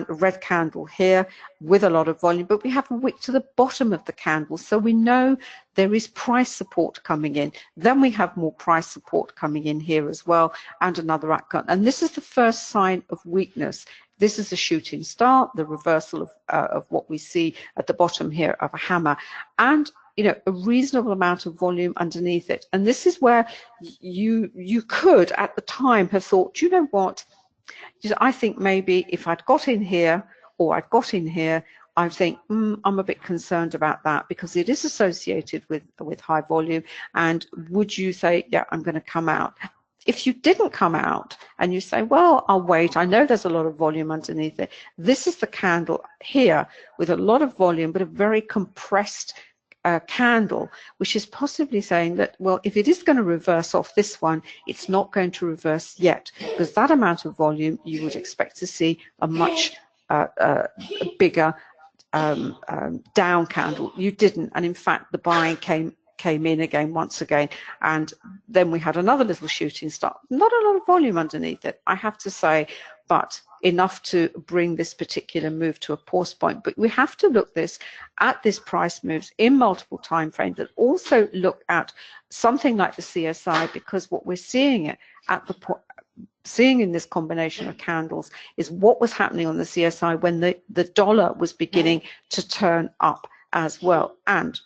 red candle here with a lot of volume, but we have a wick to the bottom of the candle, so we know there is price support coming in. Then we have more price support coming in here as well, and another outcome. And this is the first sign of weakness. This is a shooting star, the reversal of what we see at the bottom here of a hammer, and a reasonable amount of volume underneath it. And this is where you could at the time have thought, you know what, I think maybe if I'd got in here or I'd got in here, I think I'm a bit concerned about that because it is associated with high volume. And would you say, yeah, I'm going to come out? If you didn't come out and you say, well, I'll wait, I know there's a lot of volume underneath it. This is the candle here with a lot of volume, but a very compressed candle, which is possibly saying that, well, if it is going to reverse off this one, it's not going to reverse yet, because that amount of volume you would expect to see a much bigger down candle. You didn't, and in fact the buying came in again once again, and then we had another little shooting star. Not a lot of volume underneath it, I have to say, but enough to bring this particular move to a pause point. But we have to look at this price moves in multiple time frames, and also look at something like the CSI, because what we're seeing in this combination of candles is what was happening on the CSI when the dollar was beginning to turn up as well. And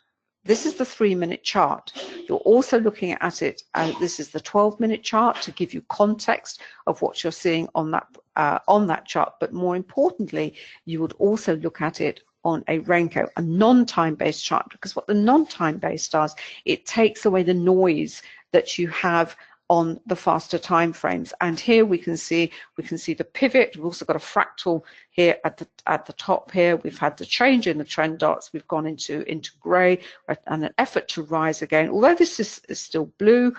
this is the 3-minute chart. You're also looking at it, this is the 12-minute chart to give you context of what you're seeing on that chart. But more importantly, you would also look at it on a Renko, a non-time-based chart, because what the non-time-based does, it takes away the noise that you have on the faster time frames. And here we can see the pivot. We've also got a fractal here at the top here. We've had the change in the trend dots. We've gone into grey and an effort to rise again. Although this is still blue,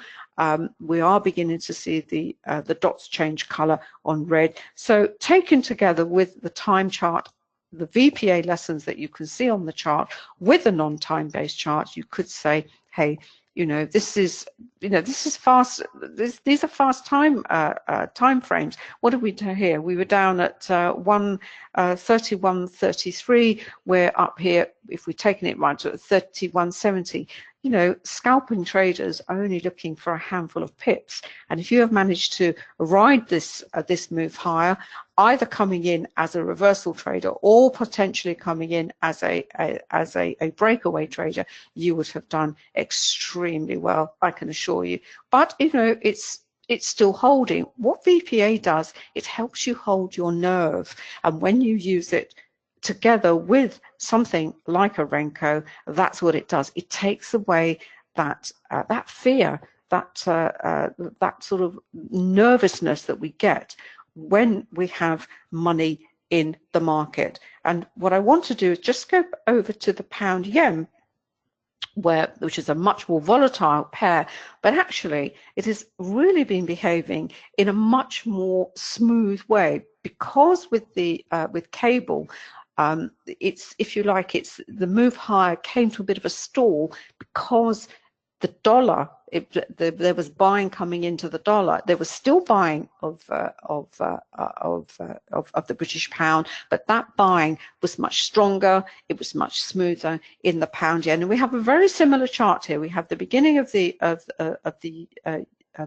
we are beginning to see the dots change color on red. So taken together with the time chart, the VPA lessons that you can see on the chart with the non-time based charts, you could say, hey, this is fast. These are fast time frames. What did we do here? We were down at 31.33. We're up here, if we've taken it right, to 31.70. Scalping traders are only looking for a handful of pips, and if you have managed to ride this move higher, either coming in as a reversal trader or potentially coming in as a breakaway trader, you would have done extremely well, I can assure you. But it's still holding. What VPA does, it helps you hold your nerve, and when you use it together with something like a Renko, that's what it does. It takes away that fear, that sort of nervousness that we get when we have money in the market. And what I want to do is just go over to the pound yen, which is a much more volatile pair, but actually it has really been behaving in a much more smooth way, because with cable, it's, if you like, it's the move higher came to a bit of a stall because the dollar there was buying coming into the dollar. There was still buying of the British pound, but that buying was much stronger. It was much smoother in the pound yen. And we have a very similar chart here. We have the beginning of the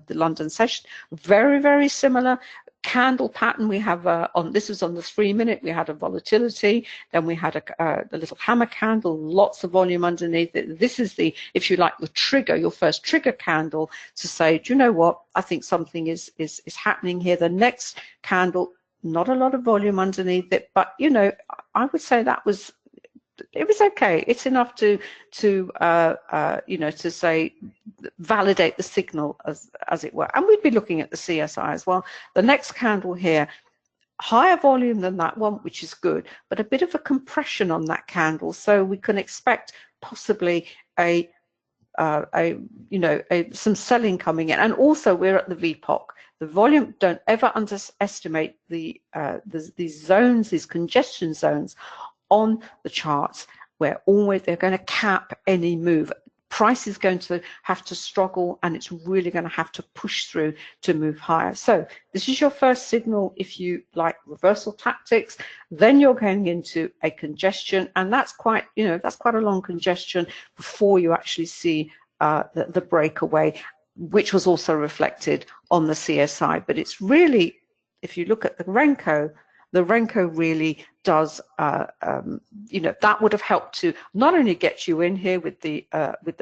London session, very similar candle pattern. We have this was on the 3-minute. We had a volatility, then we had the little hammer candle, lots of volume underneath it. This is the, if you like, the trigger, your first trigger candle to say, do you know what, I think something is happening here. The next candle, not a lot of volume underneath it, but you know, I would say that was, it was okay. It's enough to you know, to say, validate the signal as it were. And we'd be looking at the CSI as well. The next candle here, higher volume than that one, which is good, but a bit of a compression on that candle. So we can expect possibly some selling coming in. And also we're at the VPOC. The volume, don't ever underestimate these zones, these congestion zones on the charts, where always they're going to cap any move. Price is going to have to struggle, and it's really going to have to push through to move higher. So this is your first signal if you like reversal tactics. Then you're going into a congestion, and that's quite, you know, that's quite a long congestion before you actually see the breakaway, which was also reflected on the CSI. But it's really, if you look at the Renko really does, you know, that would have helped to not only get you in here with the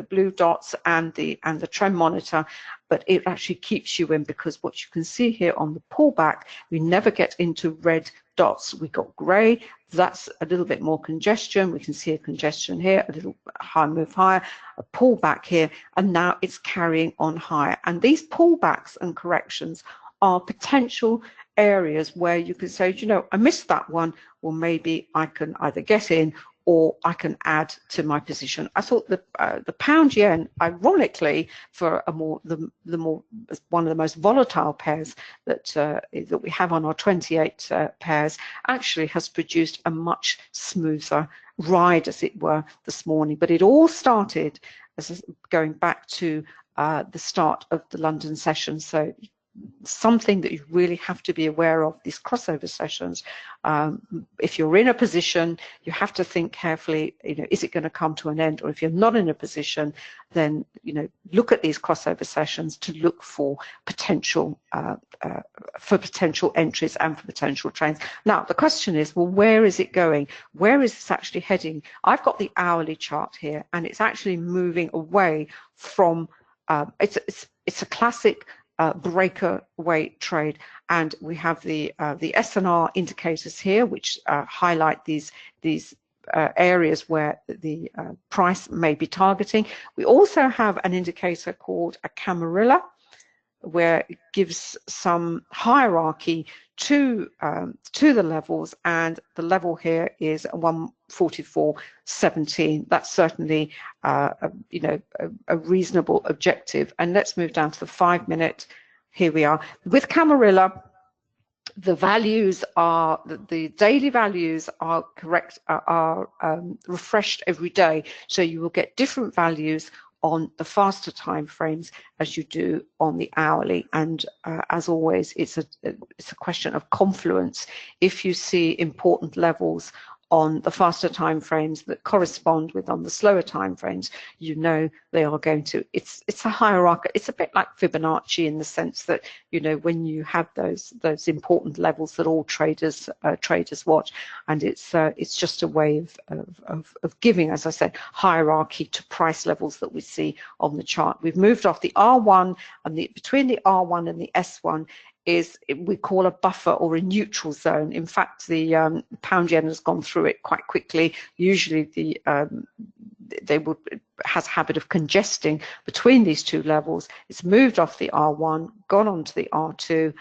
blue dots and the trend monitor, but it actually keeps you in, because what you can see here on the pullback, we never get into red dots. We got grey. That's a little bit more congestion. We can see a congestion here, a little high move higher, a pullback here, and now it's carrying on higher. And these pullbacks and corrections are potential areas where you can say, you know, I missed that one. Well, maybe I can either get in or I can add to my position. I thought the pound yen, ironically, for one of the most volatile pairs that we have on our 28 pairs, actually has produced a much smoother ride, as it were, this morning. But it all started as going back to the start of the London session. So something that you really have to be aware of, these crossover sessions. If you're in a position, you have to think carefully, you know, is it going to come to an end? Or if you're not in a position, then, you know, look at these crossover sessions to look for potential entries and for potential trends. Now, the question is, well, where is it going? Where is this actually heading? I've got the hourly chart here, and it's actually moving away from, it's a classic breakaway trade, and we have the S&R indicators here, which highlight these areas where the price may be targeting. We also have an indicator called a Camarilla, where it gives some hierarchy to the levels, and the level here is 144.17. That's certainly you know, a reasonable objective. And let's move down to the 5-minute. Here we are with Camarilla. The values are, the daily values are correct, are refreshed every day, so you will get different values on the faster time frames as you do on the hourly. And as always, it's a question of confluence. If you see important levels on the faster time frames that correspond with on the slower time frames, you know they are going to, it's a hierarchy. It's a bit like Fibonacci in the sense that, you know, when you have those important levels that all traders watch, and it's just a way of giving, as I said, hierarchy to price levels that we see on the chart. We've moved off the R1, and between the R1 and the S1 is, we call a buffer or a neutral zone. In fact, the pound yen has gone through it quite quickly. Usually has a habit of congesting between these two levels. It's moved off the R1, gone on to the R2,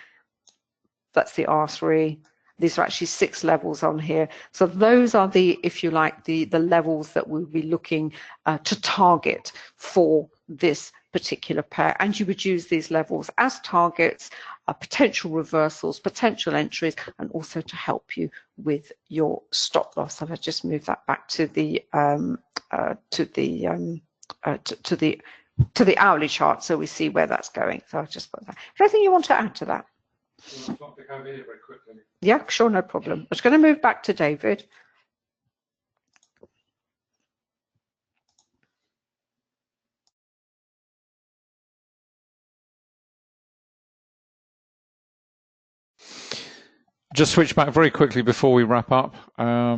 that's the R3. These are actually 6 levels on here. So those are the, if you like, the levels that we'll be looking to target for this particular pair. And you would use these levels as targets, potential reversals, potential entries, and also to help you with your stop loss. And I just move that back to the to the hourly chart, so we see where that's going. So I'll just put that. Is there anything you want to add to that? Yeah, sure, no problem. I'm just going to move back to David. Just switch back very quickly before we wrap up.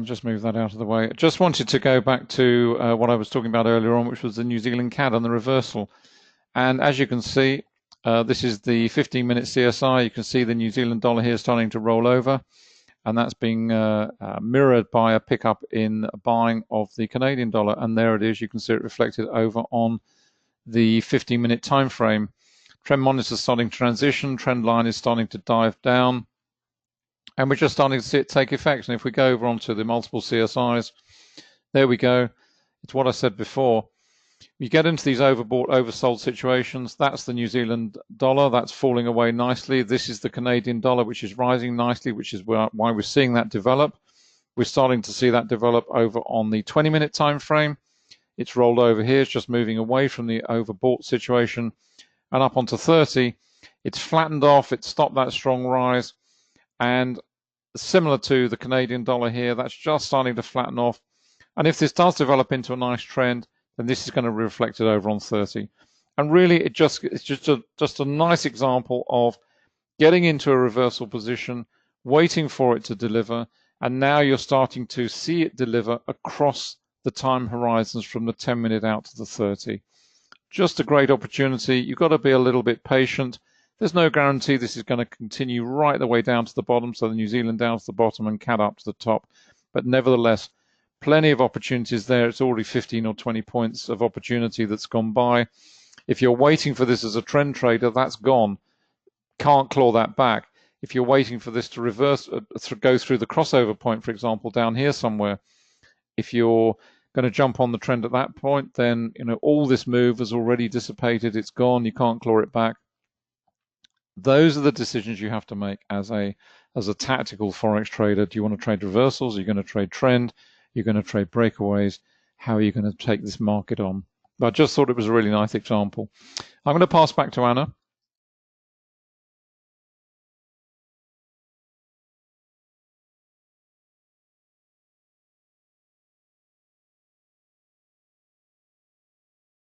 Just move that out of the way. Just wanted to go back to what I was talking about earlier on, which was the New Zealand CAD and the reversal. And as you can see, this is the 15-minute CSI. You can see the New Zealand dollar here starting to roll over, and that's being mirrored by a pickup in buying of the Canadian dollar. And there it is. You can see it reflected over on the 15-minute time frame. Trend monitor is starting to transition. Trend line is starting to dive down. And we're just starting to see it take effect. And if we go over onto the multiple CSIs, there we go. It's what I said before. You get into these overbought, oversold situations. That's the New Zealand dollar. That's falling away nicely. This is the Canadian dollar, which is rising nicely, which is why we're seeing that develop. We're starting to see that develop over on the 20-minute time frame. It's rolled over here. It's just moving away from the overbought situation and up onto 30. It's flattened off. It's stopped that strong rise. And similar to the Canadian dollar here, that's just starting to flatten off. And if this does develop into a nice trend, then this is going to be reflected over on 30. And really, it's just a nice example of getting into a reversal position, waiting for it to deliver, and now you're starting to see it deliver across the time horizons from the 10-minute out to the 30. Just a great opportunity. You've got to be a little bit patient. There's no guarantee this is going to continue right the way down to the bottom, so the New Zealand down to the bottom and CAD up to the top. But nevertheless, plenty of opportunities there. It's already 15 or 20 points of opportunity that's gone by. If you're waiting for this as a trend trader, that's gone. Can't claw that back. If you're waiting for this to reverse, go through the crossover point, for example, down here somewhere, if you're going to jump on the trend at that point, then all this move has already dissipated. It's gone. You can't claw it back. Those are the decisions you have to make as a tactical forex trader. Do you want to trade reversals? Are you going to trade trend? You're going to trade breakaways. How are you going to take this market on? But I just thought it was a really nice example. I'm going to pass back to Anna.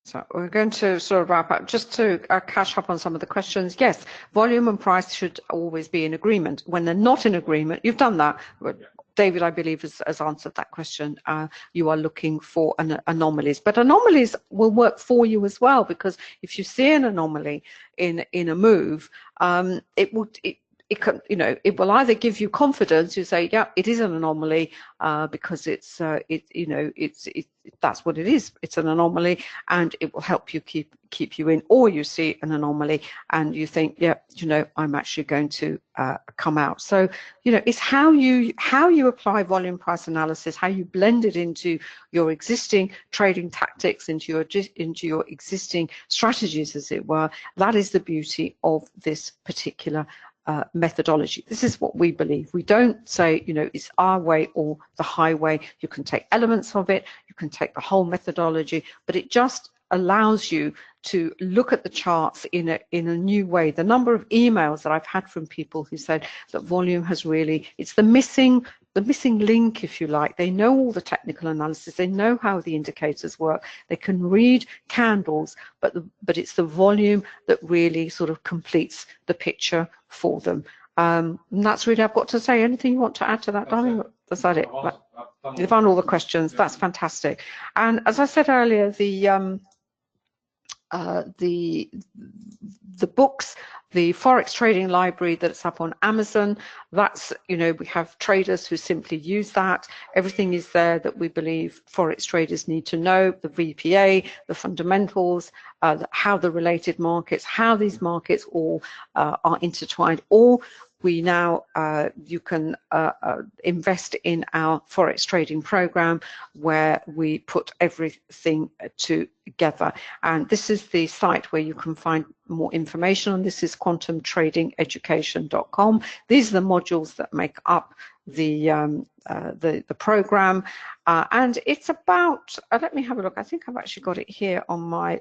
So we're going to sort of wrap up. Just to catch up on some of the questions. Yes, volume and price should always be in agreement. When they're not in agreement, you've done that. David, I believe, has answered that question. You are looking for anomalies, but anomalies will work for you as well, because if you see an anomaly in a move, it will either give you confidence. You say, yeah, it is an anomaly because it's that's what it is. It's an anomaly, and it will help you keep you in. Or you see an anomaly and you think, yeah, I'm actually going to come out. So it's how you apply volume price analysis, how you blend it into your existing trading tactics, into your existing strategies, as it were. That is the beauty of this particular methodology. This is what we believe. We don't say, it's our way or the highway. You can take elements of it, you can take the whole methodology, but it just allows you to look at the charts in a new way. The number of emails that I've had from people who said that volume has really, it's the missing link, if you like. They know all the technical analysis, they know how the indicators work, they can read candles, but it's the volume that really sort of completes the picture for them. And that's really I've got to say. Anything you want to add to that, darling? That's that it. You've found all the questions. That's fantastic. And as I said earlier, the books, the Forex Trading Library that's up on Amazon, that's, we have traders who simply use that. Everything is there that we believe Forex traders need to know, the VPA, the fundamentals, how the related markets, how these markets all are intertwined. Or we now, you can invest in our Forex trading program, where we put everything together. And this is the site where you can find more information on this. Is quantumtradingeducation.com. These are the modules that make up the program, and it's about, let me have a look. I think I've actually got it here on my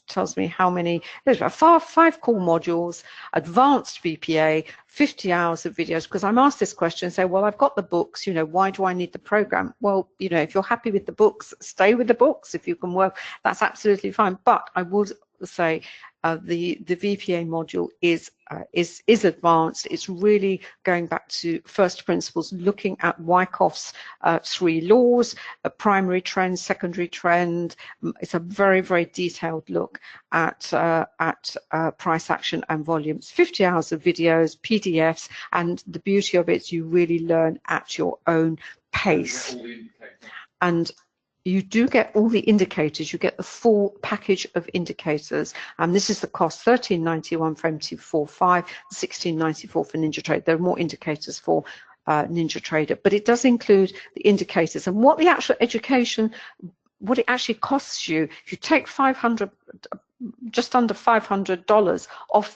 tells me how many. There's about 5 core modules, advanced VPA, 50 hours of videos. Because I'm asked this question, say, well, I've got the books, you know, why do I need the program? Well, you know, if you're happy with the books, stay with the books. If you can work, that's absolutely fine. But I would say the VPA module is advanced. It's really going back to first principles, looking at Wyckoff's 3 laws, a primary trend, secondary trend. It's a very, very detailed look at price action and volumes. 50 hours of videos, PDFs, and the beauty of it is you really learn at your own pace. And you do get all the indicators. You get the full package of indicators, and this is the cost: $13.91 for MT45, $16.94 for NinjaTrader. There are more indicators for NinjaTrader, but it does include the indicators and what the actual education, what it actually costs you. If you take just under $500 off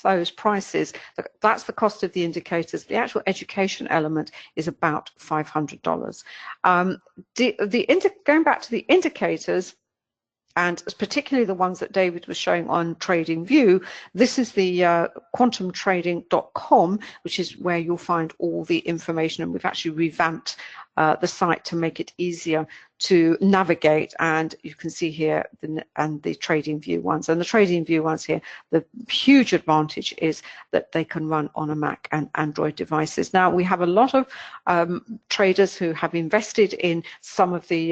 those prices, that's the cost of the indicators. The actual education element is about $500. Going back to the indicators, and particularly the ones that David was showing on TradingView, this is the quantumtrading.com, which is where you'll find all the information, and we've actually revamped the site to make it easier to navigate. And you can see here the TradingView ones, and the TradingView ones here, the huge advantage is that they can run on a Mac and Android devices. Now, we have a lot of traders who have invested in some of the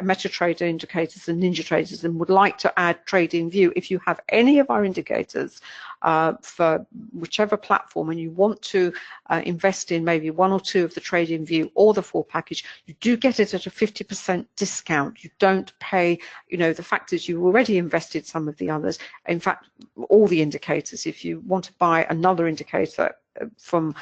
MetaTrader indicators and NinjaTraders and would like to add TradingView. If you have any of our indicators for whichever platform and you want to invest in maybe 1 or 2 of the TradingView or the full package, you do get it at a 50% discount. You don't pay, you know, the fact is you've already invested some of the others. In fact, all the indicators, if you want to buy another indicator from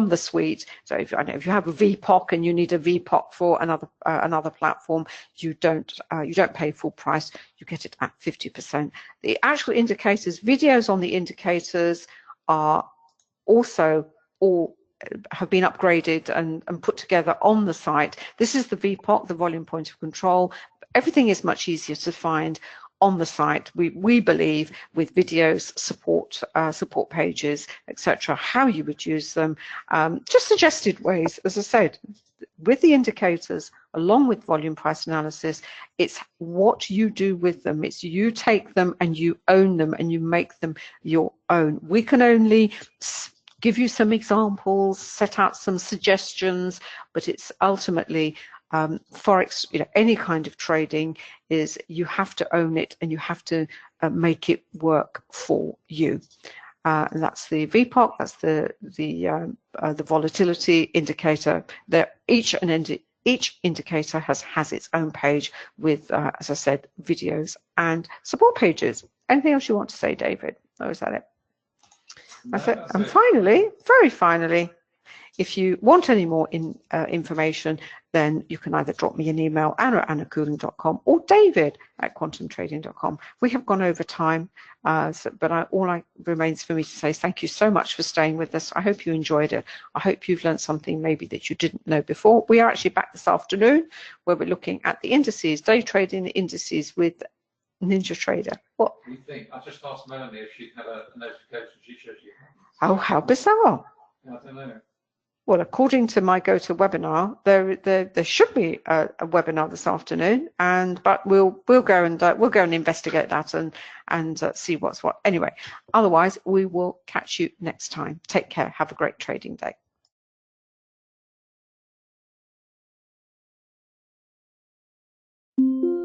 the suite, so if you have a VPOC and you need a VPOC for another platform, you don't pay full price. You get it at 50%. The actual indicators, videos on the indicators are also all have been upgraded and put together on the site. This is the VPOC, the volume point of control. Everything is much easier to find on the site. We believe with videos, support pages, etc., how you would use them, just suggested ways. As I said, with the indicators, along with volume price analysis, it's what you do with them. It's you take them and you own them and you make them your own. We can only give you some examples, set out some suggestions, but it's ultimately Forex, you know, any kind of trading is you have to own it and you have to make it work for you. And that's the VPOC, that's the volatility indicator. Each indicator has its own page with, as I said, videos and support pages. Anything else you want to say, David? Or is that it? That's it. And finally, very finally, if you want any more information, then you can either drop me an email, anna@annacooling.com, or david@quantumtrading.com. We have gone over time, but all remains for me to say is thank you so much for staying with us. I hope you enjoyed it. I hope you've learned something maybe that you didn't know before. We are actually back this afternoon where we're looking at the indices, day trading the indices with NinjaTrader. What? We think. I just asked Melanie if she'd had a notification. She said she had. Oh, how bizarre. I don't know. Well, according to my GoToWebinar, there should be a webinar this afternoon, but we'll go and investigate that and see what's what. Anyway, otherwise we will catch you next time. Take care. Have a great trading day.